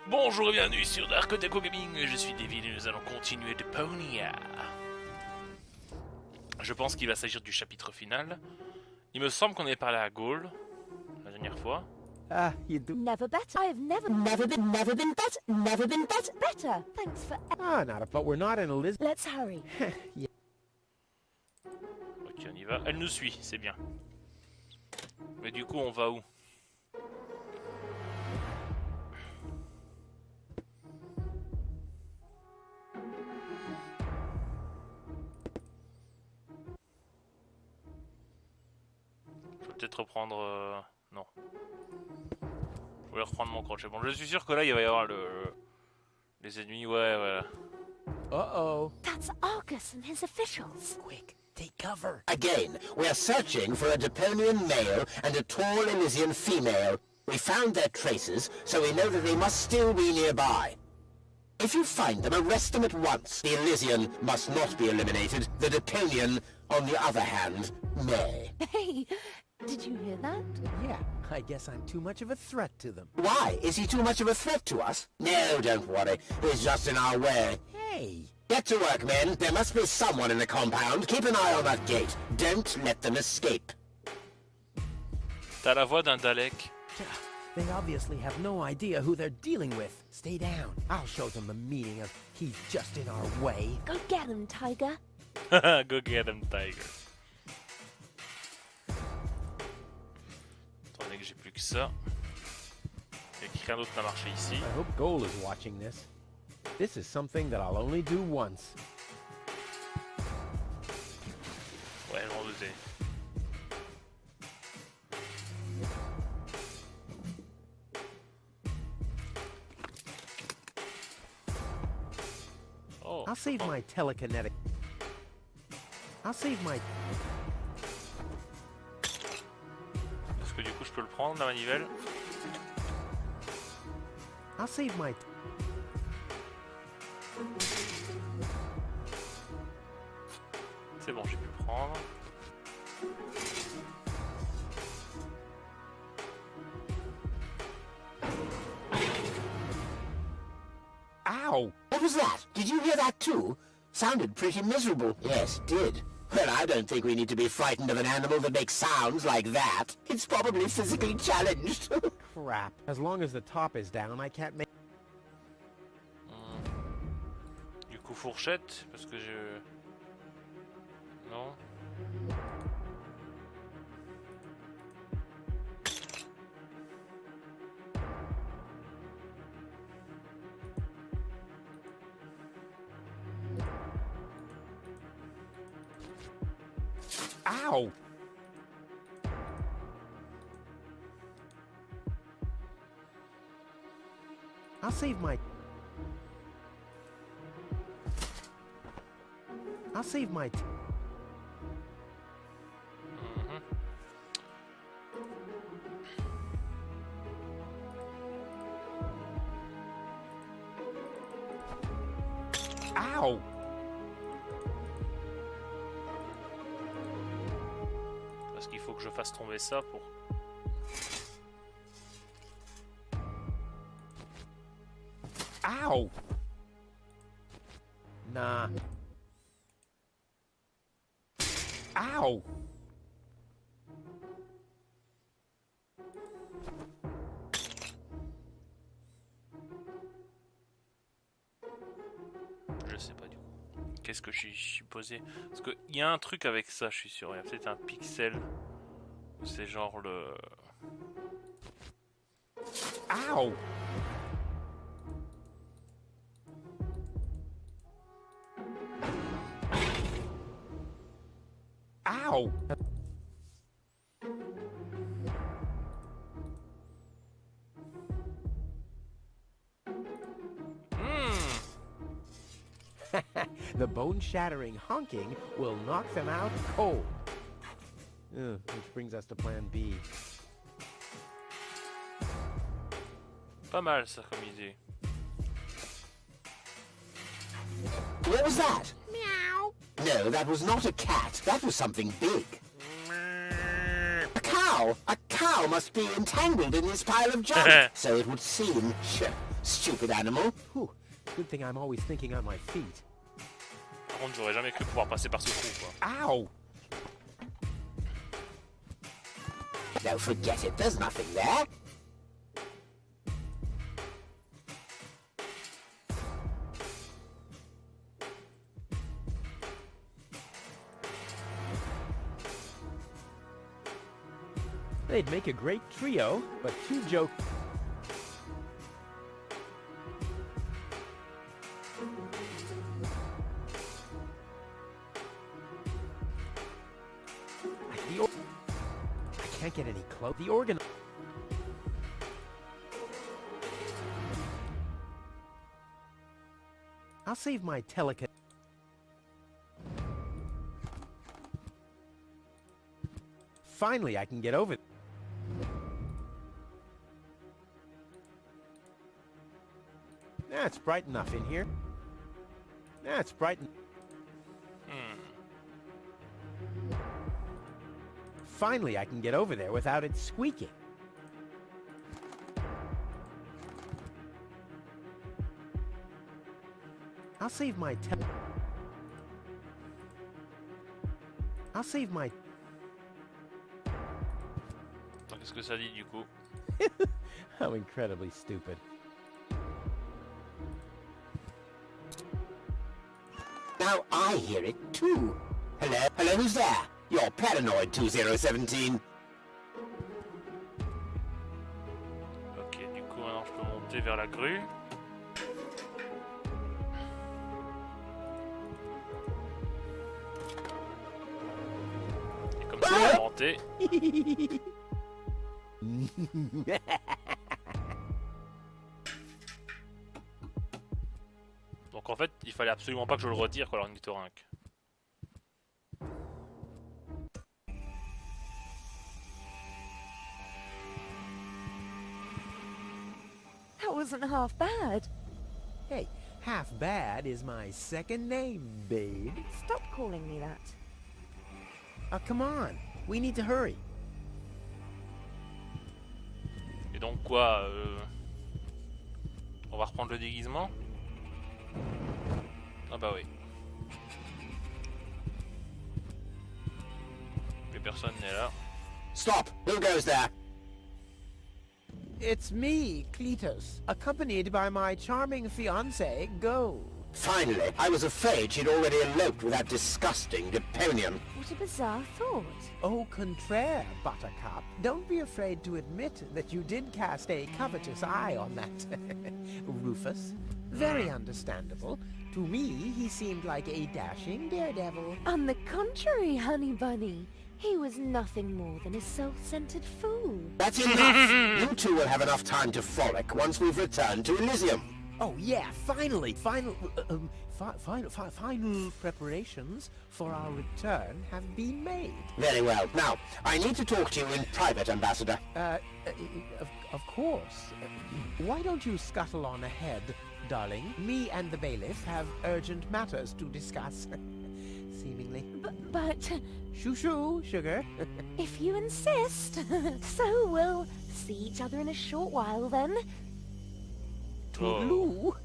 Bonjour et bienvenue sur DarkOtaku Gaming, je suis David et nous allons continuer Deponia. Je pense qu'il va s'agir du chapitre final. Il me semble qu'on avait parlé à Gaul la dernière fois. Ah, you do. Never better. I have never been better. Thanks for. Ah, but we're not in Elizabeth. Let's hurry. Yeah. Ok, on y va. Elle nous suit, c'est bien. Mais du coup, on va où? Je vais peut-être reprendre... Non. Je voulais reprendre mon crochet. Bon, je suis sûr que là, il va y avoir les ennemis. Ouais. Uh-oh. That's Argus and his officials. Quick, take cover. Again, we are searching for a Deponian male and a tall Elysian female. We found their traces, so we know that they must still be nearby. If you find them, arrest them at once. The Elysian must not be eliminated. The Deponian, on the other hand, may. Hey, did you hear that? Yeah, I guess I'm too much of a threat to them. Why? Is he too much of a threat to us? No, don't worry. He's just in our way. Hey! Get to work, men. There must be someone in the compound. Keep an eye on that gate. Don't let them escape. T'as la voix d'un Dalek. They obviously have no idea who they're dealing with. Stay down. I'll show them the meaning of he's just in our way. Go get him, Tiger. Go get him, Tiger. Attendez que j'ai plus que ça. Et quelqu'un d'autre n'a marché ici. I hope Goal is watching this. This is something that I'll only do once. Ouais, je m'en doutais. Oh. I'll save my telekinetic. I'll save my... Est-ce que du coup je peux le prendre, la manivelle? I'll save my... C'est bon, j'ai pu le prendre. Ow! What was that? Did you hear that too? Sounded pretty miserable. Yes, it did. Well, I don't think we need to be frightened of an animal that makes sounds like that. It's probably physically challenged. Crap. As long as the top is down, I can't make... Du coup fourchette, parce que je... Non. Ow! I'll save my... I'll save my... Ow! Parce qu'il faut que je fasse tomber ça pour... Ow! Nah. Ow! Je sais pas du coup. Qu'est-ce que je suis posé? Parce qu'il y a un truc avec ça, je suis sûr. Il y a peut-être un pixel. C'est genre le... Ow! Ow! The bone-shattering honking will knock them out cold. Which brings us to plan B. Pas mal ça comme idée. What was that? Meow. No, that was not a cat. That was something big. A cow! A cow must be entangled in this pile of junk. So it would seem. stupid animal. Whew. Good thing I'm always thinking on my feet. Par contre, j'aurais jamais cru pouvoir passer par ce trou, quoi. Ow! No, forget it. There's nothing there. They'd make a great trio, but two joke... I can't get any close. The organ... I'll save my telecon... Finally, I can get over... It's bright enough in here. It's bright. Finally, I can get over there without it squeaking. I'll save my I'll save my... Qu'est-ce que ça dit, du coup? How incredibly stupid. Now I hear it too. Hello? Hello, who's there? You're paranoid 2017. Ok, du coup maintenant je peux monter vers la grue. Et comme ça on va monter. Donc en fait, il fallait absolument pas que je le retire, quoi, l'ornithorynque. That wasn't half bad. Hey, half bad is my second name, babe. Stop calling me that. Come on. We need to hurry. Et donc quoi, on va reprendre le déguisement? Ah bah oui. Mais personne n'est là. Stop! Who goes there? It's me, Cletus, accompanied by my charming fiancée, Gold. Finally, I was afraid she'd already eloped with that disgusting Deponian. What a bizarre thought. Au contraire, Buttercup. Don't be afraid to admit that you did cast a covetous eye on that Rufus. Very understandable. To me, he seemed like a dashing daredevil. On the contrary, Honey Bunny. He was nothing more than a self-centered fool. That's enough! You two will have enough time to frolic once we've returned to Elysium. Oh yeah, finally! Final preparations for our return have been made. Very well. Now, I need to talk to you in private, Ambassador. Of course. Why don't you scuttle on ahead, darling? Me and the bailiff have urgent matters to discuss. Seemingly. But... Shoo-shoo, sugar. if you insist. So we'll see each other in a short while then. Toodaloo.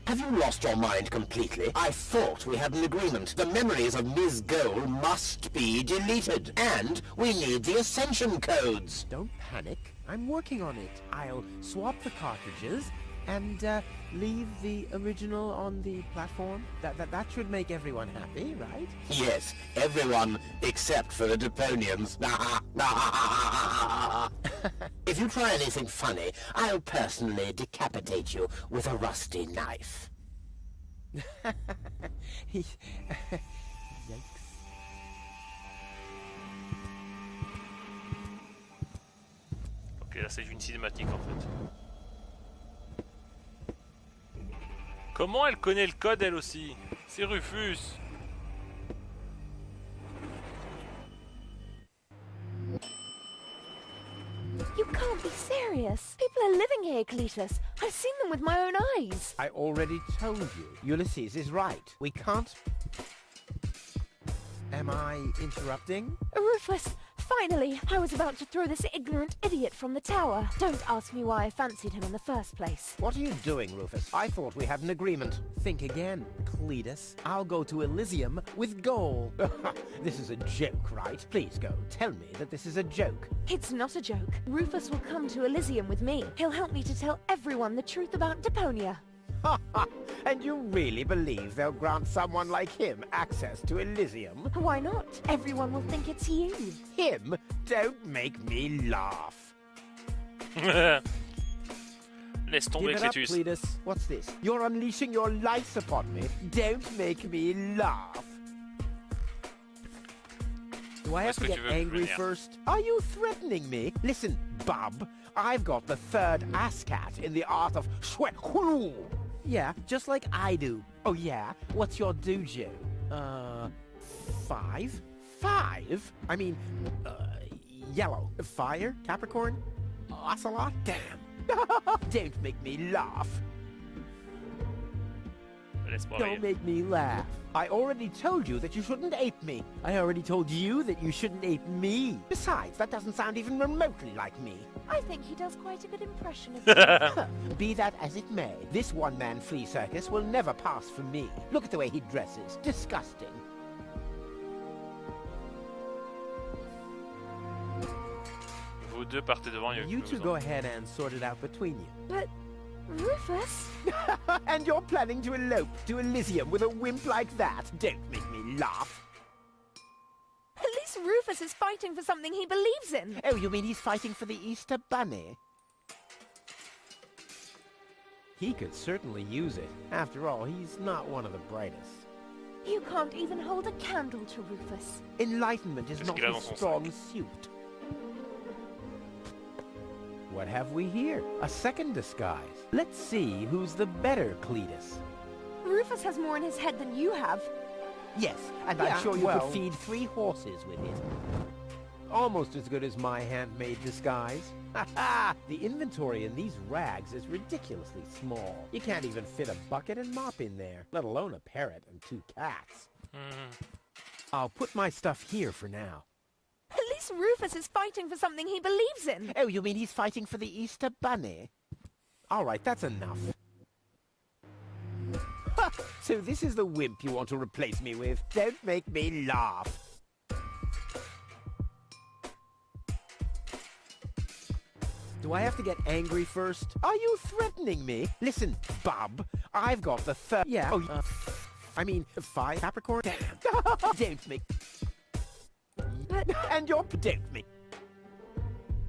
Have you lost your mind completely? I thought we had an agreement. The memories of Ms. Gold must be deleted. And we need the Ascension codes. Don't panic. I'm working on it. I'll swap the cartridges and leave the original on the platform. That should make everyone happy, right? Yes, everyone except for the Deponians. If you try anything funny, I'll personally decapitate you with a rusty knife. Yikes. Ok, là c'est une cinématique en fait. Comment elle connaît le code elle aussi? C'est Rufus. You can't be serious. People are living here, Cletus. I've seen them with my own eyes. I already told you. Ulysses is right. We can't... Am I interrupting? Rufus, Finally, I was about to throw this ignorant idiot from the tower. Don't ask me why I fancied him in the first place. What are you doing, Rufus? I thought we had an agreement. Think again, Cletus. I'll go to Elysium with Goal. This is a joke, right? Please go. Tell me that this is a joke. It's not a joke. Rufus will come to Elysium with me. He'll help me to tell everyone the truth about Deponia. And you really believe they'll grant someone like him access to Elysium? Why not? Everyone will think it's you. Him? Don't make me laugh. Laisse tomber, Give it up, Cletus. Cletus. What's this? You're unleashing your lice upon me. Don't make me laugh. Do I have to get angry first? Are you threatening me? Listen, bub. I've got the third ASCAT in the art of sweat. Yeah, just like I do. Oh yeah? What's your dojo? 5? 5? I mean, yellow. Fire? Capricorn? Ocelot? Damn. Don't make me laugh. Don't make me laugh. I already told you that you shouldn't ape me. I already told you that you shouldn't ape me. Besides, that doesn't sound even remotely like me. I think he does quite a good impression of you. Be that as it may, this one-man flea circus will never pass for me. Look at the way he dresses. Disgusting. Vous deux partez devant. You two go ahead and sort it out between you. But, Rufus? And you're planning to elope to Elysium with a wimp like that? Don't make me laugh. At least Rufus is fighting for something he believes in. Oh, you mean he's fighting for the Easter Bunny? He could certainly use it. After all, he's not one of the brightest. You can't even hold a candle to Rufus. Enlightenment is not his strong suit. What have we here? A second disguise. Let's see who's the better Cletus. Rufus has more in his head than you have. Yes, and I'm sure you could feed 3 horses with it. Almost as good as my handmade disguise. Ha! The inventory in these rags is ridiculously small. You can't even fit a bucket and mop in there, let alone a parrot and 2 cats. I'll put my stuff here for now. At least Rufus is fighting for something he believes in. Oh, you mean he's fighting for the Easter Bunny? All right, that's enough. So this is the wimp you want to replace me with? Don't make me laugh. Do I have to get angry first? Are you threatening me? Listen, bub, I've got the third... Yeah, I mean, 5 Capricorn? Damn. Don't make... And you're... Don't make...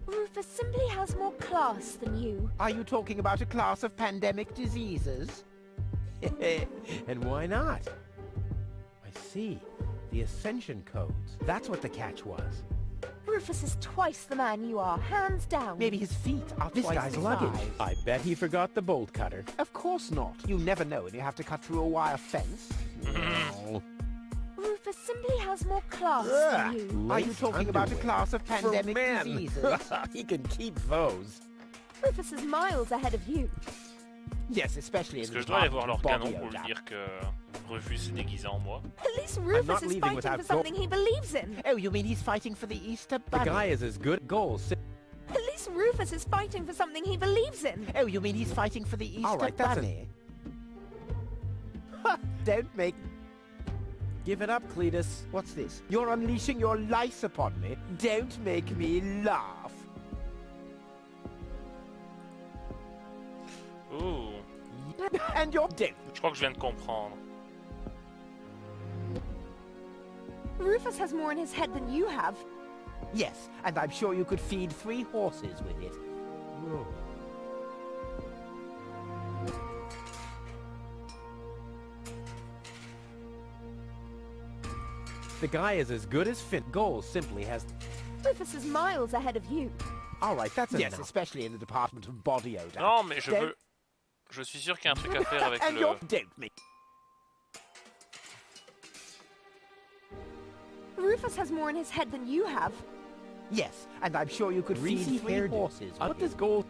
Rufus simply has more class than you. Are you talking about a class of pandemic diseases? And why not? I see. The Ascension codes. That's what the catch was. Rufus is twice the man you are, hands down. Maybe his feet are This twice guy's the luggage. size. I bet he forgot the bolt cutter. Of course not. You never know when you have to cut through a wire fence. No. Rufus simply has more class Ugh. than you. Are you talking about a class of pandemic men. diseases? He can keep those. Rufus is miles ahead of you. Yes, especially in Est-ce que the je dois aller voir leur department canon of pour body lui odor. dire que Rufus est déguisé en moi? At least Rufus not is leaving fighting without for something he believes in. Oh, you mean he's fighting for the Easter The Bunny? guy is as good goals. At least Rufus is fighting for something he believes in. Oh, you mean he's fighting for the Easter All right, that's Bunny? Don't make... Give it up, Cletus. What's this? You're unleashing your lice upon me. Don't make me laugh. Ouh, And you're dead. je crois que je viens de comprendre. Rufus has more in his head than you have. Yes, and I'm sure you could feed 3 horses with it. Whoa. The guy is as good as Finn. Goals simply has... Rufus is miles ahead of you. All right, that's Yes, enough. Especially in the department of body odor. Non, mais je Don't- veux... Je suis sûr qu'il y a un truc à faire avec And le... you're dead me. Rufus has more in his head than you have. Yes, and I'm sure you could Greasy feed 3 hairdo. horses What with does it. gold...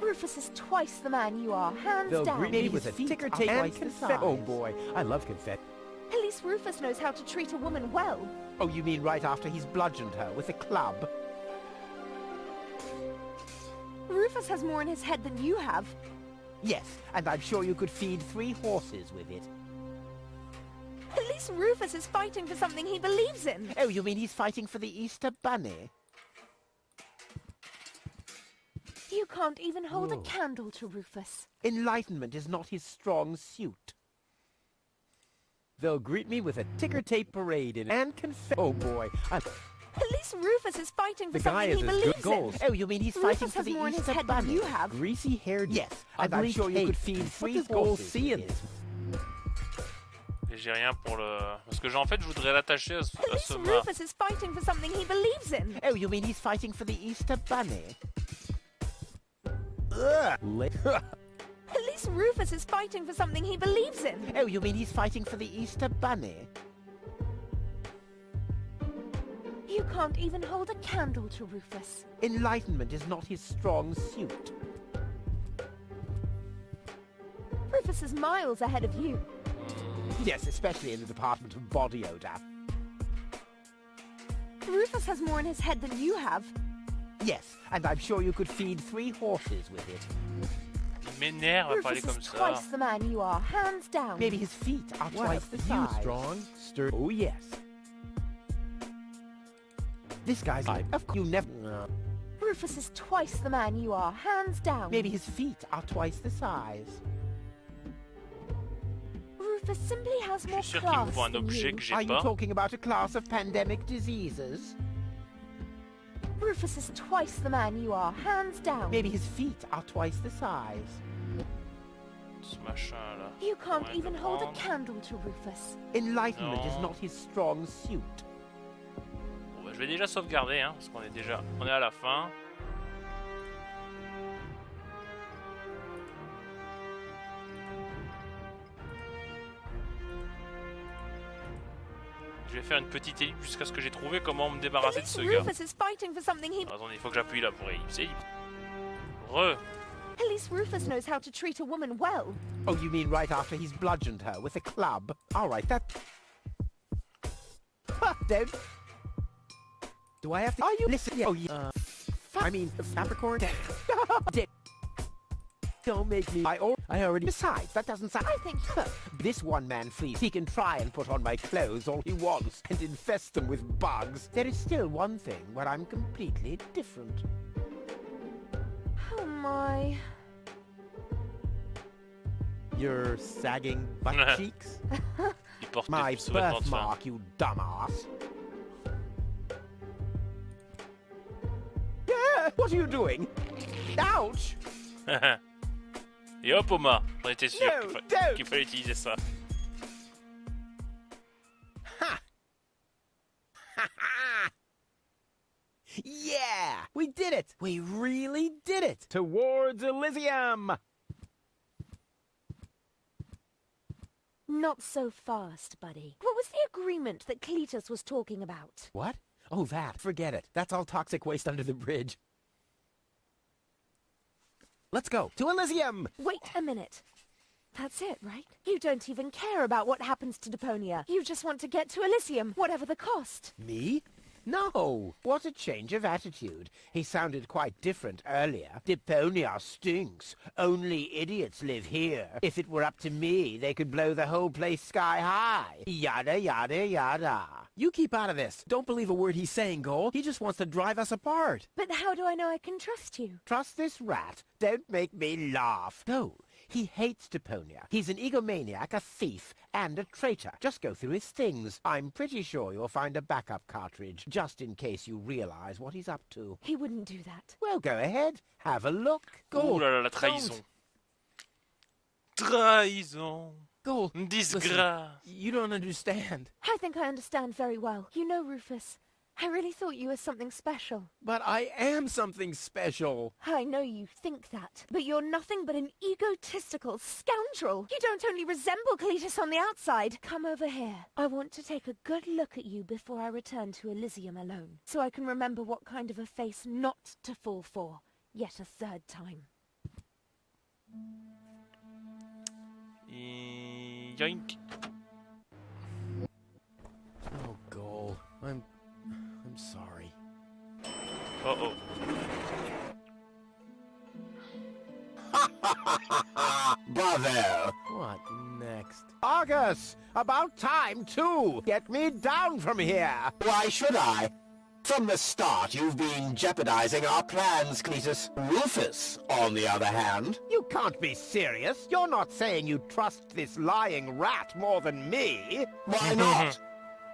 Rufus is twice the man you are, hands Though down. greedy Maybe with a his feet ticker are tape twice and the confetti. Oh size. boy, I love confetti. At least Rufus knows how to treat a woman well. Oh, you mean right after he's bludgeoned her with a club? Rufus has more in his head than you have. Yes, and I'm sure you could feed 3 horses with it. At least Rufus is fighting for something he believes in. Oh, you mean he's fighting for the Easter Bunny? You can't even hold a candle to Rufus. Enlightenment is not his strong suit. They'll greet me with a ticker tape parade and Oh boy. At least Rufus is fighting for The guy something he has his good believes goals. in. Oh, you mean he's fighting Rufus for has the more in his Easter head than Bunny? you have. Greasy haired. Yes, and I'm ugly sure you cake. could feed What 3 does goals horses see in with this? it. Et j'ai rien pour le... Parce que en fait, je voudrais l'attacher à ce At least mât. Rufus is fighting for something he believes in. Oh, you mean he's fighting for the Easter Bunny? At least Rufus is fighting for something he believes in. Oh, you mean he's fighting for the Easter Bunny? You can't even hold a candle to Rufus. Enlightenment is not his strong suit. Rufus is miles ahead of you. Yes, especially in the department of body odor. Rufus has more in his head than you have. Yes, and I'm sure you could feed 3 horses with it. Il m'énerve à parler Rufus comme is ça. twice the man you are, hands down. Maybe his feet are What twice a the few size. strong, sturdy. Oh yes. This guy's of course you never. Rufus is twice the man you are, hands down. Maybe his feet are twice the size. Rufus simply has Je more suis sûr qu'il me class faut un than objet you. que j'ai Are you pas. talking about a class of pandemic diseases? Rufus is twice the man you are, hands down. Maybe his feet are twice the size. Ce machin là. You can't Ouais, even le hold a prendre. candle to Rufus. Enlightenment is Non. not his strong suit. Bon, bah, je vais déjà sauvegarder, hein, parce qu'on est déjà... On est à la fin. Je vais faire une petite ellipse jusqu'à ce que j'ai trouvé comment me At débarrasser de least ce gars. Rufus is fighting for something he... Attendez, il faut que j'appuie là pour ellipse. Ellipse. Re. At least Rufus knows how to treat a woman well. Oh, you mean right after he's bludgeoned her with a club? All right, that... Don't... Do I have to? Are you... Listen, oh, yeah. I mean, Capricorn. Dick. Don't make me. I already. Besides, that doesn't sound... I think... This one-man fleet, he can try and put on my clothes all he wants and infest them with bugs. There is still one thing where I'm completely different. Oh my... Your sagging butt cheeks. Il porte My des sous-vêtements de femme. birthmark, you dumbass. Yeah, what are you doing? Ouch! Et hop, Oma. J'en étais sûr No, don't. qu'il fallait utiliser ça. Yeah! We did it! We really did it! Towards Elysium. Not so fast, buddy. What was the agreement that Cletus was talking about? What? Oh, that. Forget it. That's all toxic waste under the bridge. Let's go. To Elysium! Wait a minute. That's it, right? You don't even care about what happens to Deponia. You just want to get to Elysium, whatever the cost. Me? No. What a change of attitude. He sounded quite different earlier. Deponia stinks. Only idiots live here. If it were up to me, they could blow the whole place sky high. Yada, yada, yada. You keep out of this. Don't believe a word he's saying, Cole. He just wants to drive us apart. But how do I know I can trust you? Trust this rat. Don't make me laugh. No. He hates Deponia. He's an egomaniac, a thief, and a traitor. Just go through his things. I'm pretty sure you'll find a backup cartridge, just in case you realize what he's up to. He wouldn't do that. Well, go ahead. Have a look. Ouh là là, la trahison. Trahison. Cole, Disgrâce. you don't understand. I think I understand very well. You know, Rufus, I really thought you were something special. But I am something special. I know you think that, but you're nothing but an egotistical scoundrel. You don't only resemble Cletus on the outside. Come over here. I want to take a good look at you before I return to Elysium alone, so I can remember what kind of a face not to fall for, yet a third time. Yoink. Oh oh. Bravo! What next? Argus! About time, too! Get me down from here! Why should I? From the start, you've been jeopardizing our plans, Cletus. Rufus, on the other hand... You can't be serious! You're not saying you trust this lying rat more than me! Why not?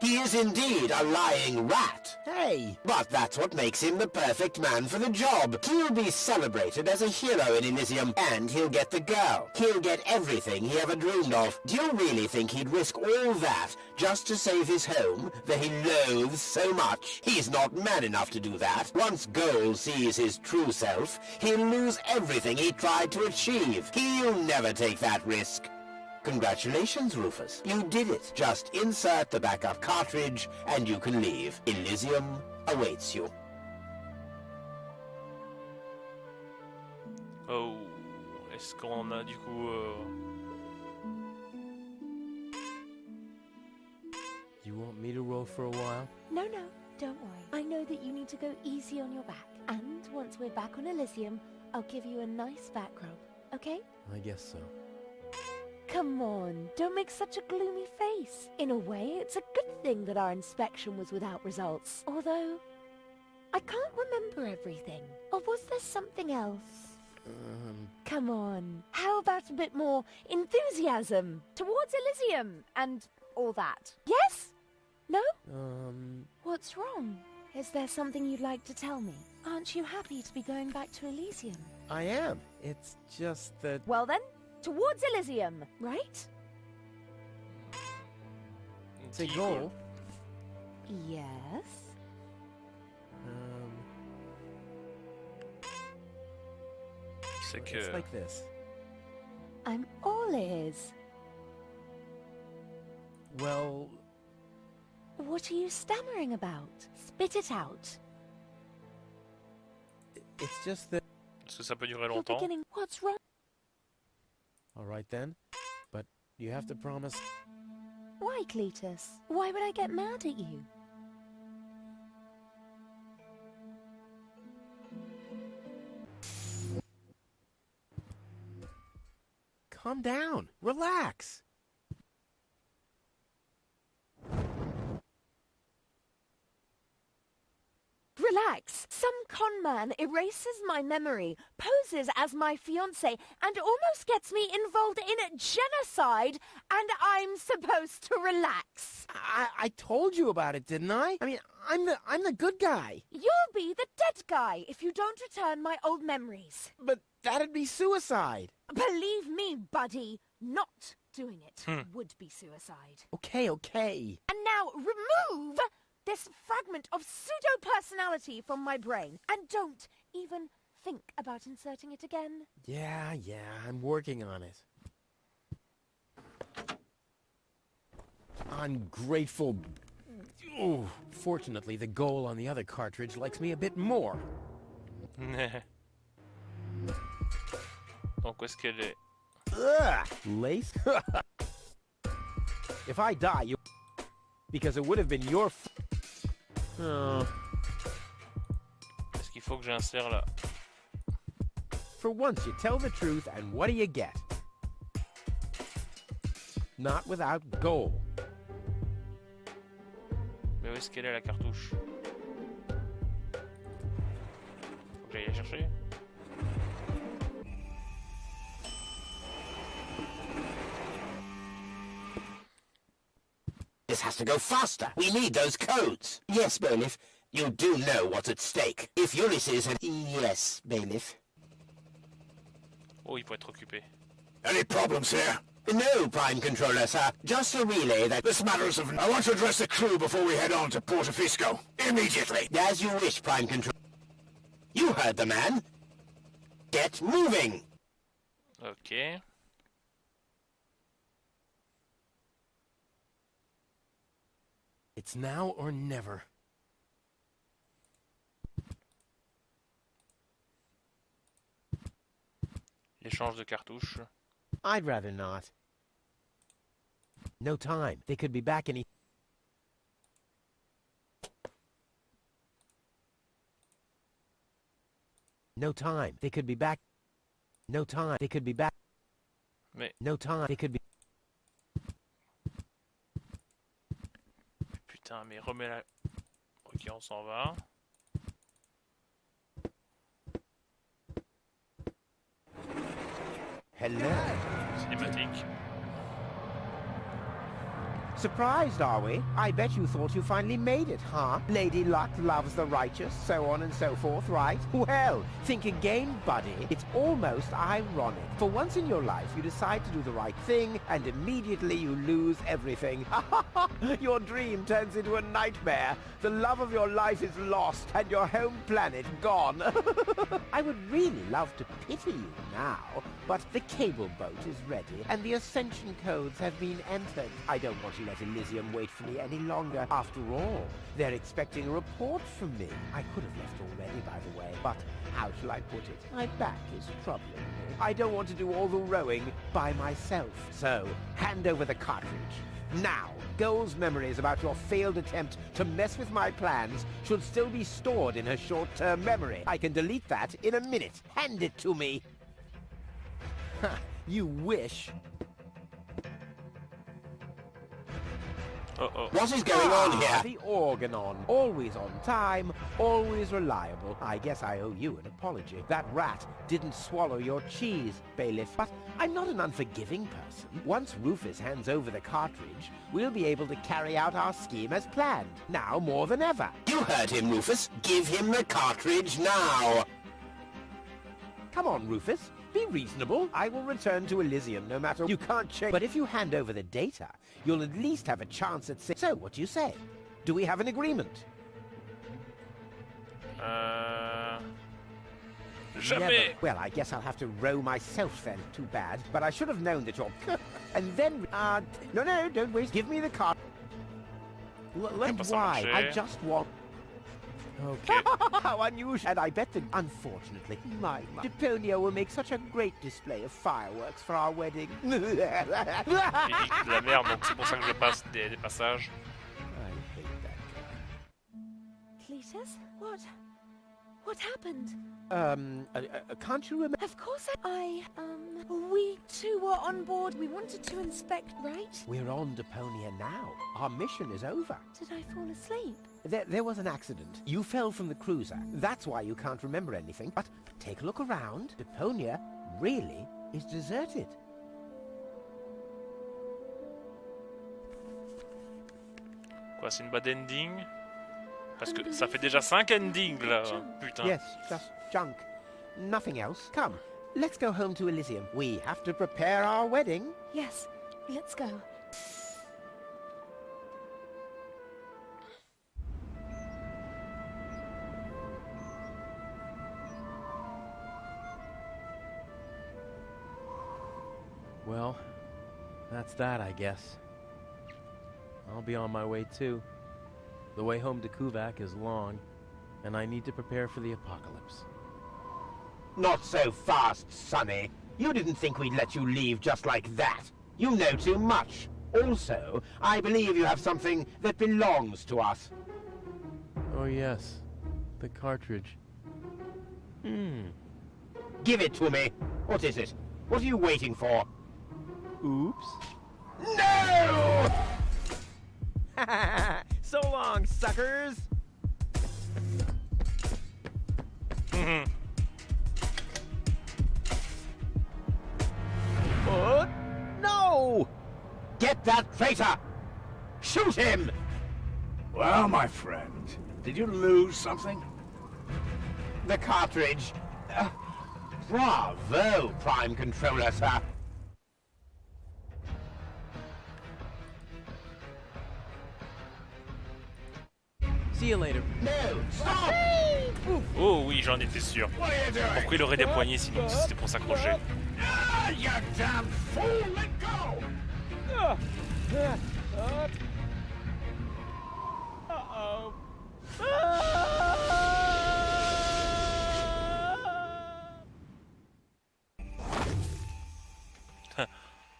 He is indeed a lying rat. Hey! But that's what makes him the perfect man for the job. He'll be celebrated as a hero in Elysium, and he'll get the girl. He'll get everything he ever dreamed of. Do you really think he'd risk all that just to save his home that he loathes so much? He's not man enough to do that. Once Goal sees his true self, he'll lose everything he tried to achieve. He'll never take that risk. Congratulations, Rufus. You did it. Just insert the backup cartridge and you can leave. Elysium awaits you. Oh, est-ce qu'on a du coup... You want me to roll for a while? No, no, don't worry. I know that you need to go easy on your back. And once we're back on Elysium, I'll give you a nice back rub, okay? I guess so. Come on, don't make such a gloomy face. In a way, it's a good thing that our inspection was without results. Although, I can't remember everything. Or was there something else? Come on, how about a bit more enthusiasm towards Elysium and all that? Yes? No? What's wrong? Is there something you'd like to tell me? Aren't you happy to be going back to Elysium? I am. It's just that... Well then, towards Elysium, right? It's a goal. Yes. C'est que... It's like this. I'm all ears. Well... What are you stammering about? Spit it out. It's just that... Est-ce que ça peut durer You're longtemps? beginning... What's wrong? All right then. But you have to promise... Why, Cletus? Why would I get mad at you? Calm down. Relax. Relax. Some con man erases my memory, poses as my fiancé, and almost gets me involved in genocide, and I'm supposed to relax. I told you about it, didn't I? I mean, I'm the good guy. You'll be the dead guy if you don't return my old memories. But that'd be suicide. Believe me, buddy, not doing it would be suicide. Okay, okay. And now remove this fragment of pseudo-personality from my brain. And don't even think about inserting it again. Yeah, I'm working on it. Ungrateful... Ooh, fortunately, the goal on the other cartridge likes me a bit more. Donc où est-ce qu'elle est? Ugh! Lace? If I die, you... Because it would have been your... Oh. Est-ce qu'il faut que j'insère là? For once, you tell the truth, and what do you get? Not without goal. Mais où est-ce qu'elle est la cartouche? Faut que j'aille la chercher? This has to go faster. We need those codes. Yes, Bailiff. You do know what's at stake. If Ulysses had... Yes, Bailiff. Oh, il faut être occupé. Any problems here? No, Prime Controller, sir. Just a relay that... This matters of... I want to address the crew before we head on to Portofisco. Immediately. As you wish, Prime Controller. You heard the man. Get moving. Ok. It's now or never. L'échange de cartouches. I'd rather not. No time. They could be back any... No time. They could be back. No time. They could be back. Mais... No time. They could be... Putain, mais remets la... Ok, on s'en va. Hello. Cinématique. Surprised, are we? I bet you thought you finally made it, huh? Lady Luck loves the righteous, so on and so forth, right? Well, think again, buddy. It's almost ironic. For once in your life, you decide to do the right thing, and immediately you lose everything. Your dream turns into a nightmare. The love of your life is lost, and your home planet gone. I would really love to pity you now, but the cable boat is ready, and the ascension codes have been entered. I don't want to let Elysium wait for me any longer. After all, they're expecting a report from me. I could have left already, by the way, but how shall I put it? My back is troubling me. I don't want to do all the rowing by myself. So, hand over the cartridge. Now, Goal's memories about your failed attempt to mess with my plans should still be stored in her short-term memory. I can delete that in a minute. Hand it to me. You wish. Uh-oh. What is going on here? The Organon. Always on time, always reliable. I guess I owe you an apology. That rat didn't swallow your cheese, bailiff. But I'm not an unforgiving person. Once Rufus hands over the cartridge, we'll be able to carry out our scheme as planned. Now more than ever. You heard him, Rufus. Give him the cartridge now. Come on, Rufus. Be reasonable. I will return to Elysium no matter... You can't change... But if you hand over the data, you'll at least have a chance at... So, what do you say? Do we have an agreement? Jamais. Never. Well, I guess I'll have to row myself then. Too bad. But I should have known that you're... And then... No, don't waste. Give me the car... And why? I just want... Okay. How unusual. And I bet that, unfortunately, my Deponia will make such a great display of fireworks for our wedding. Et de la merde, donc c'est pour ça que je passe des passages. I hate that guy. Cletus? What happened? Can't you remember? Of course we too were on board. We wanted to inspect, right? We're on Deponia now. Our mission is over. Did I fall asleep? There was an accident. You fell from the cruiser. That's why you can't remember anything. But take a look around. Deponia really is deserted. Quoi, c'est une bad ending? Parce que ça fait déjà 5 endings là. Putain. Yes, just junk. Nothing else. Come, let's go home to Elysium. We have to prepare our wedding. Yes, let's go. Well, that's that, I guess. I'll be on my way too. The way home to Kuvak is long, and I need to prepare for the apocalypse. Not so fast, Sonny. You didn't think we'd let you leave just like that. You know too much. Also, I believe you have something that belongs to us. Oh yes, the cartridge. Give it to me. What is it? What are you waiting for? Oops. No! So long, suckers! Oh, no! Get that traitor! Shoot him! Well, my friend, did you lose something? The cartridge. Bravo, Prime Controller, sir. See you later. No, stop! Oh oui, j'en étais sûr. What are you doing? Pourquoi il aurait des poignées sinon si c'était pour s'accrocher? Ah, you damn fool! Let go! Uh-oh.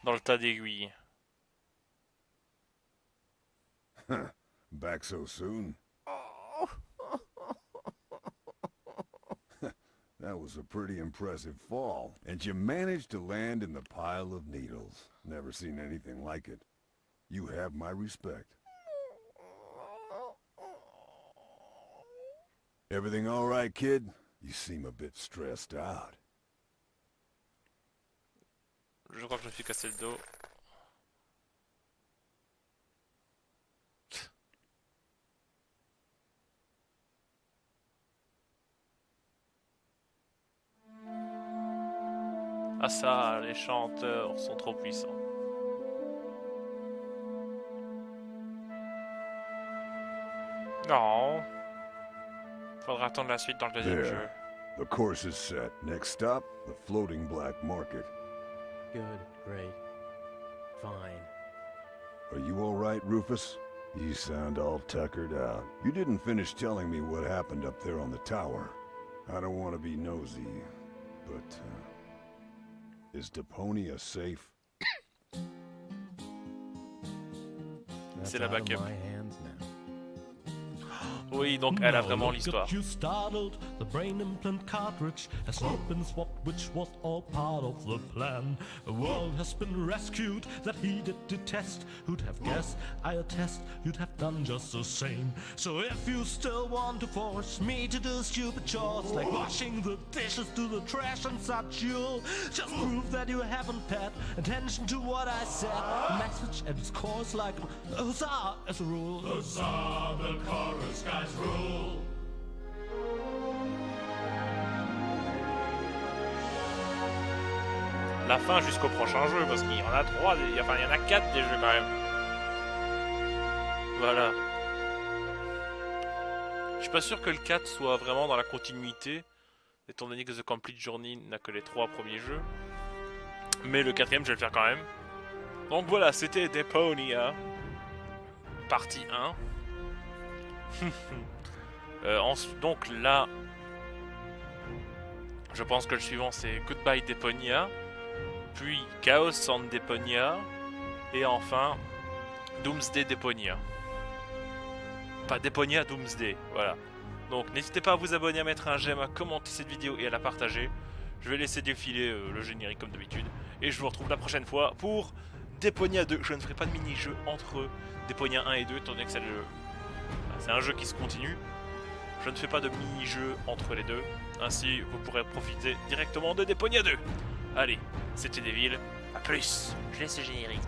Dans le tas d'aiguilles. Back so soon? That was a pretty impressive fall. And you managed to land in the pile of needles. Never seen anything like it. You have my respect. Everything all right, kid? You seem a bit stressed out. Je crois que je me suis cassé le dos. Ah ça, les chanteurs sont trop puissants. Non. Faudra attendre la suite dans le deuxième jeu. The course is set. Next stop, the floating black market. Good, great, fine. Are you all right, Rufus? You sound all tuckered out. You didn't finish telling me what happened up there on the tower. I don't want to be nosy, but is Deponia safe? C'est la backup. My hands now. Oui, donc elle a vraiment l'histoire. You startled, the brain implant cartridge has not been swapped, which was all part of the plan. A world has been rescued that he did detest. Who'd have guessed, I attest, you'd have done just the same. So if you still want to force me to do stupid chores like washing the dishes to the trash and such, you'll just prove that you haven't paid attention to what I said. The message at its core is like a huzzah as a rule. Huzzah, the chorus guys rule. La fin jusqu'au prochain jeu, parce qu'il y en a 3, enfin il y en a 4 des jeux quand même. Voilà. Je suis pas sûr que le 4 soit vraiment dans la continuité, étant donné que The Complete Journey n'a que les 3 premiers jeux. Mais le 4ème, je vais le faire quand même. Donc voilà, c'était Deponia, partie 1. Donc là, je pense que le suivant c'est Goodbye Deponia, puis Chaos on Deponia, et enfin Doomsday Deponia. Pas Deponia, Doomsday, voilà. Donc n'hésitez pas à vous abonner, à mettre un j'aime, à commenter cette vidéo et à la partager. Je vais laisser défiler le générique comme d'habitude, et je vous retrouve la prochaine fois pour Deponia 2. Je ne ferai pas de mini-jeu entre Deponia 1 et 2, étant donné que c'est un jeu qui se continue. Je ne fais pas de mini-jeu entre les deux, ainsi vous pourrez profiter directement de Deponia 2. Allez, c'était Devil, à plus. Je laisse le générique.